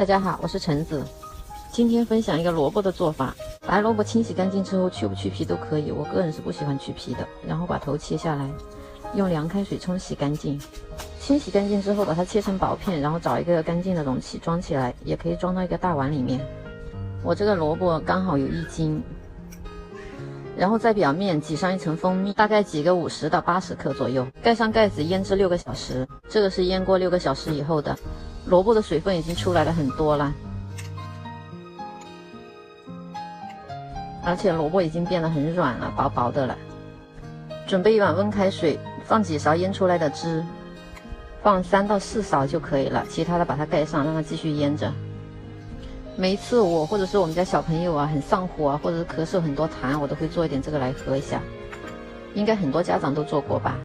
大家好，我是橙子。今天分享一个萝卜的做法。白萝卜清洗干净之后，去不去皮都可以，我个人是不喜欢去皮的。然后把头切下来，用凉开水冲洗干净。清洗干净之后，把它切成薄片，然后找一个干净的容器装起来，也可以装到一个大碗里面。我这个萝卜刚好有1斤。然后在表面挤上一层蜂蜜，大概挤个50到80克左右，盖上盖子腌制6个小时。这个是腌过6个小时以后的，萝卜的水分已经出来了很多了，而且萝卜已经变得很软了，薄薄的了。准备一碗温开水，放几勺腌出来的汁，放3到4勺就可以了，其他的把它盖上，让它继续腌着。每一次我或者是我们家小朋友啊很上火啊，或者是咳嗽很多痰，我都会做一点这个来喝一下，应该很多家长都做过吧。